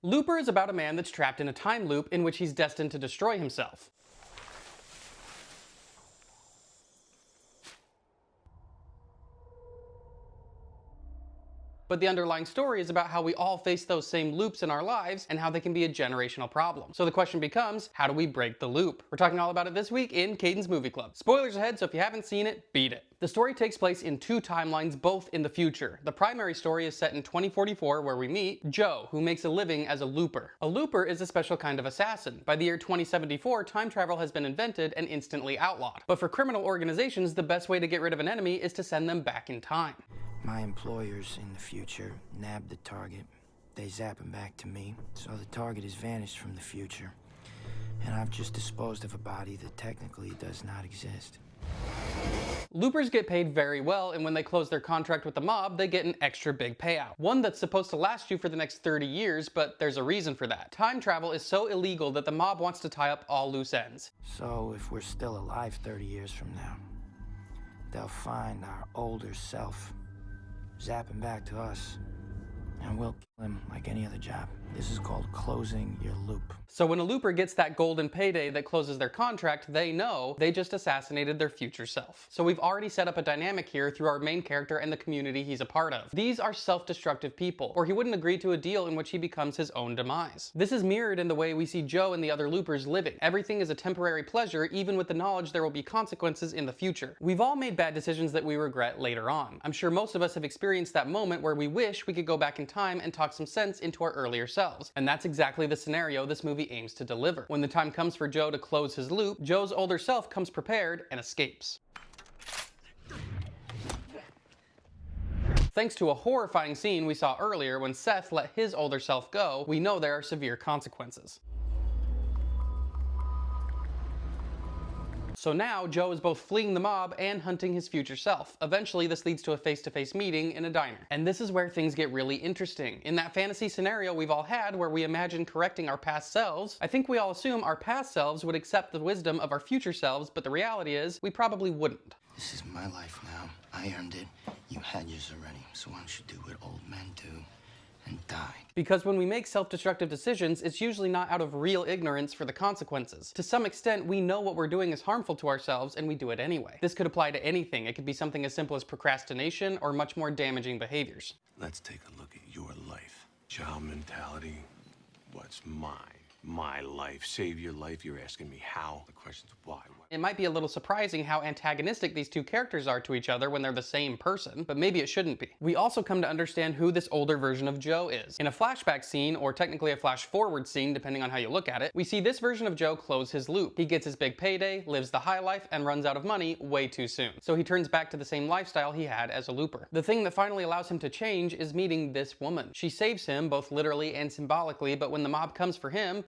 Looper is about a man that's trapped in a time loop in which he's destined to destroy himself. But the underlying story is about how we all face those same loops in our lives and how they can be a generational problem. So the question becomes, how do we break the loop? We're talking all about it this week in Kaden's Movie Club. Spoilers ahead, so if you haven't seen it, beat it. The story takes place in two timelines, both in the future. The primary story is set in 2044, where we meet Joe, who makes a living as a looper. A looper is a special kind of assassin. By the year 2074, time travel has been invented and instantly outlawed. But for criminal organizations, the best way to get rid of an enemy is to send them back in time. My employers in the future nabbed the target. They zap him back to me, so the target has vanished from the future. And I've just disposed of a body that technically does not exist. Loopers get paid very well, and when they close their contract with the mob, they get an extra big payout. One that's supposed to last you for the next 30 years, but there's a reason for that. Time travel is so illegal that the mob wants to tie up all loose ends. So if we're still alive 30 years from now, they'll find our older self, zap him back to us, and we'll kill him like any other job. This is called closing your loop. So when a looper gets that golden payday that closes their contract, they know they just assassinated their future self. So we've already set up a dynamic here through our main character and the community he's a part of. These are self-destructive people, or he wouldn't agree to a deal in which he becomes his own demise. This is mirrored in the way we see Joe and the other loopers living. Everything is a temporary pleasure, even with the knowledge there will be consequences in the future. We've all made bad decisions that we regret later on. I'm sure most of us have experienced that moment where we wish we could go back in time and talk some sense into our earlier selves. And that's exactly the scenario this movie aims to deliver. When the time comes for Joe to close his loop, Joe's older self comes prepared and escapes. Thanks to a horrifying scene we saw earlier when Seth let his older self go, we know there are severe consequences. So now, Joe is both fleeing the mob and hunting his future self. Eventually, this leads to a face-to-face meeting in a diner. And this is where things get really interesting. In that fantasy scenario we've all had where we imagine correcting our past selves, I think we all assume our past selves would accept the wisdom of our future selves, but the reality is, we probably wouldn't. This is my life now. I earned it. You had yours already. So why don't you do what old men do and die? Because when we make self-destructive decisions, it's usually not out of real ignorance for the consequences. To some extent, we know what we're doing is harmful to ourselves and we do it anyway. This could apply to anything. It could be something as simple as procrastination or much more damaging behaviors. Let's take a look at your life. Child mentality. What's mine? My life. Save your life. You're asking me how. The question's why. It might be a little surprising how antagonistic these two characters are to each other when they're the same person, but maybe it shouldn't be. We also come to understand who this older version of Joe is. In a flashback scene, or technically a flash forward scene depending on how you look at it, we see this version of Joe close his loop. He gets his big payday, lives the high life, and runs out of money way too soon. So he turns back to the same lifestyle he had as a looper. The thing that finally allows him to change is meeting this woman. She saves him, both literally and symbolically, but when the mob comes for him,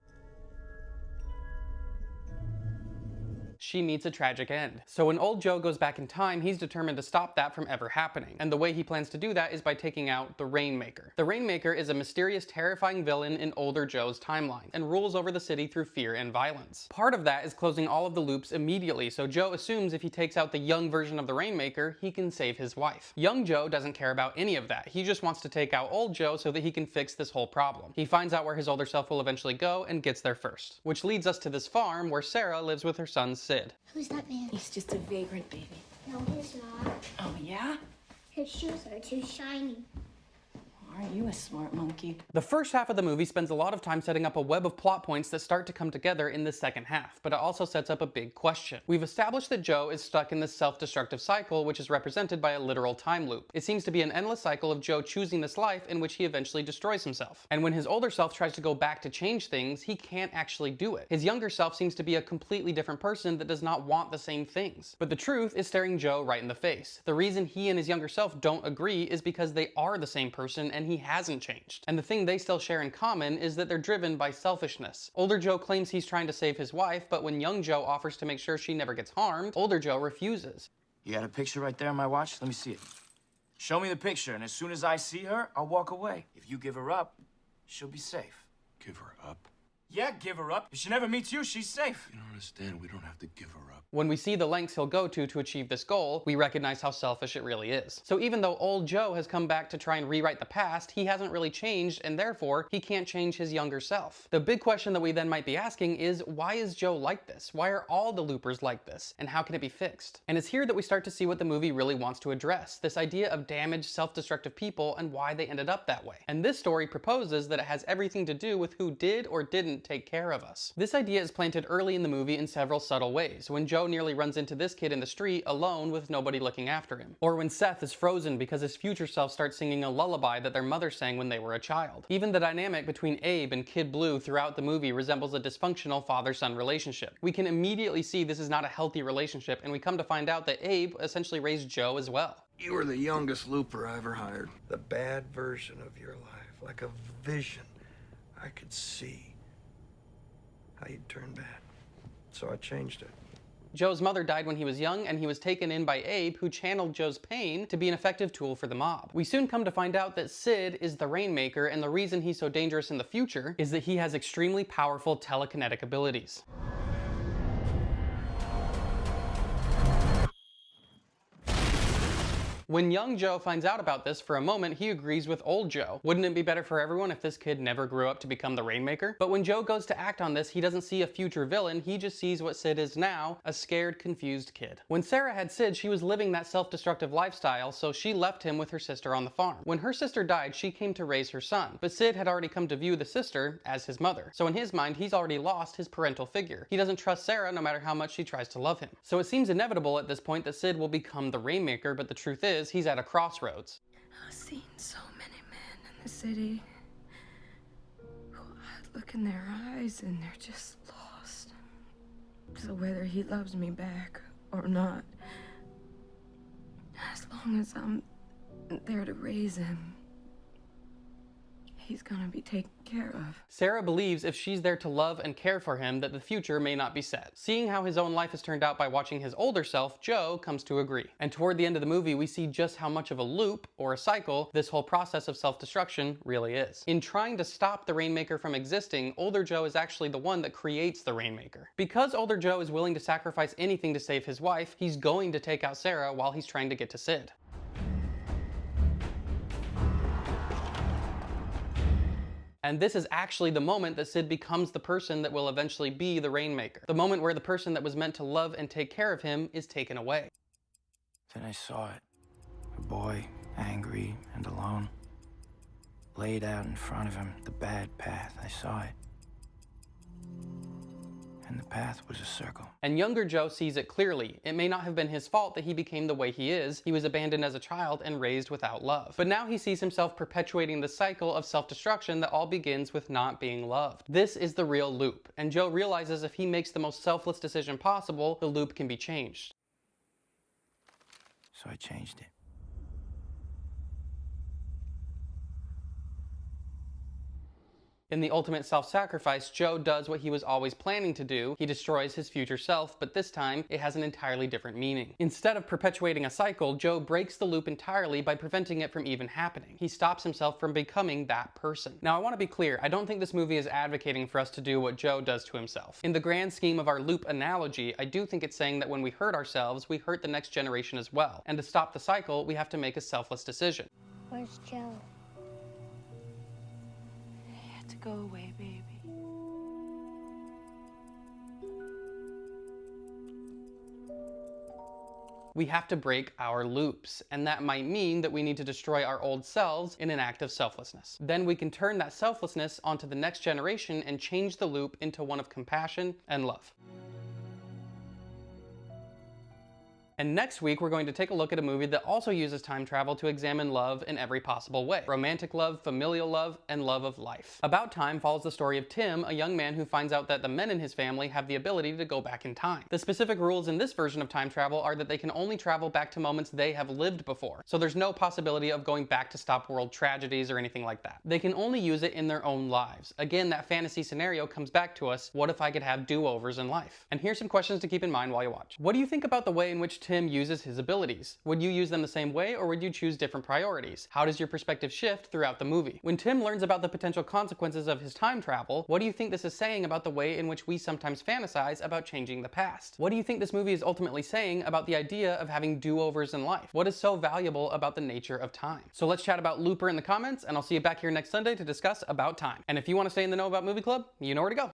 she meets a tragic end. So when old Joe goes back in time, he's determined to stop that from ever happening. And the way he plans to do that is by taking out the Rainmaker. The Rainmaker is a mysterious, terrifying villain in older Joe's timeline and rules over the city through fear and violence. Part of that is closing all of the loops immediately, so Joe assumes if he takes out the young version of the Rainmaker, he can save his wife. Young Joe doesn't care about any of that. He just wants to take out old Joe so that he can fix this whole problem. He finds out where his older self will eventually go and gets there first. Which leads us to this farm where Sarah lives with her son Sid. Who's that man? He's just a vagrant baby. No, he's not. Oh, yeah? His shoes are too shiny. Aren't you a smart monkey? The first half of the movie spends a lot of time setting up a web of plot points that start to come together in the second half, but it also sets up a big question. We've established that Joe is stuck in this self-destructive cycle, which is represented by a literal time loop. It seems to be an endless cycle of Joe choosing this life in which he eventually destroys himself. And when his older self tries to go back to change things, he can't actually do it. His younger self seems to be a completely different person that does not want the same things. But the truth is staring Joe right in the face. The reason he and his younger self don't agree is because they are the same person and he hasn't changed. And the thing they still share in common is that they're driven by selfishness. Older Joe claims he's trying to save his wife, but when young Joe offers to make sure she never gets harmed, older Joe refuses. You got a picture right there on my watch? Let me see it. Show me the picture, and as soon as I see her, I'll walk away. If you give her up, she'll be safe. Give her up? Yeah, give her up. If she never meets you, she's safe. You don't understand. We don't have to give her up. When we see the lengths he'll go to achieve this goal, we recognize how selfish it really is. So even though old Joe has come back to try and rewrite the past, he hasn't really changed, and therefore, he can't change his younger self. The big question that we then might be asking is, why is Joe like this? Why are all the loopers like this? And how can it be fixed? And it's here that we start to see what the movie really wants to address, this idea of damaged, self-destructive people and why they ended up that way. And this story proposes that it has everything to do with who did or didn't take care of us. This idea is planted early in the movie in several subtle ways, when Joe nearly runs into this kid in the street alone with nobody looking after him. Or when Seth is frozen because his future self starts singing a lullaby that their mother sang when they were a child. Even the dynamic between Abe and Kid Blue throughout the movie resembles a dysfunctional father-son relationship. We can immediately see this is not a healthy relationship, and we come to find out that Abe essentially raised Joe as well. You were the youngest looper I ever hired. The bad version of your life, like a vision. I could see how you'd turn bad. So I changed it. Joe's mother died when he was young, and he was taken in by Abe, who channeled Joe's pain to be an effective tool for the mob. We soon come to find out that Sid is the Rainmaker, and the reason he's so dangerous in the future is that he has extremely powerful telekinetic abilities. When young Joe finds out about this, for a moment, he agrees with old Joe. Wouldn't it be better for everyone if this kid never grew up to become the Rainmaker? But when Joe goes to act on this, he doesn't see a future villain, he just sees what Sid is now, a scared, confused kid. When Sarah had Sid, she was living that self-destructive lifestyle, so she left him with her sister on the farm. When her sister died, she came to raise her son, but Sid had already come to view the sister as his mother. So in his mind, he's already lost his parental figure. He doesn't trust Sarah no matter how much she tries to love him. So it seems inevitable at this point that Sid will become the Rainmaker, but the truth is, he's at a crossroads. I've seen so many men in the city who I look in their eyes and they're just lost. So whether he loves me back or not, as long as I'm there to raise him, he's gonna be taken care of. Sarah believes if she's there to love and care for him, that the future may not be set. Seeing how his own life has turned out by watching his older self, Joe comes to agree. And toward the end of the movie, we see just how much of a loop, or a cycle, this whole process of self-destruction really is. In trying to stop the Rainmaker from existing, older Joe is actually the one that creates the Rainmaker. Because older Joe is willing to sacrifice anything to save his wife, he's going to take out Sarah while he's trying to get to Sid. And this is actually the moment that Sid becomes the person that will eventually be the Rainmaker. The moment where the person that was meant to love and take care of him is taken away. Then I saw it. A boy, angry and alone, laid out in front of him, the bad path. I saw it. And the path was a circle. And younger Joe sees it clearly. It may not have been his fault that he became the way he is. He was abandoned as a child and raised without love. But now he sees himself perpetuating the cycle of self-destruction that all begins with not being loved. This is the real loop. And Joe realizes if he makes the most selfless decision possible, the loop can be changed. So I changed it. In the ultimate self-sacrifice, Joe does what he was always planning to do. He destroys his future self, but this time, it has an entirely different meaning. Instead of perpetuating a cycle, Joe breaks the loop entirely by preventing it from even happening. He stops himself from becoming that person. Now, I want to be clear, I don't think this movie is advocating for us to do what Joe does to himself. In the grand scheme of our loop analogy, I do think it's saying that when we hurt ourselves, we hurt the next generation as well. And to stop the cycle, we have to make a selfless decision. Where's Joe? To go away, baby. We have to break our loops, and that might mean that we need to destroy our old selves in an act of selflessness. Then we can turn that selflessness onto the next generation and change the loop into one of compassion and love. And next week, we're going to take a look at a movie that also uses time travel to examine love in every possible way. Romantic love, familial love, and love of life. About Time follows the story of Tim, a young man who finds out that the men in his family have the ability to go back in time. The specific rules in this version of time travel are that they can only travel back to moments they have lived before. So there's no possibility of going back to stop world tragedies or anything like that. They can only use it in their own lives. Again, that fantasy scenario comes back to us, what if I could have do-overs in life? And here's some questions to keep in mind while you watch. What do you think about the way in which Tim uses his abilities? Would you use them the same way, or would you choose different priorities? How does your perspective shift throughout the movie? When Tim learns about the potential consequences of his time travel, what do you think this is saying about the way in which we sometimes fantasize about changing the past? What do you think this movie is ultimately saying about the idea of having do-overs in life? What is so valuable about the nature of time? So let's chat about Looper in the comments, and I'll see you back here next Sunday to discuss about time. And if you want to stay in the know about Movie Club, you know where to go.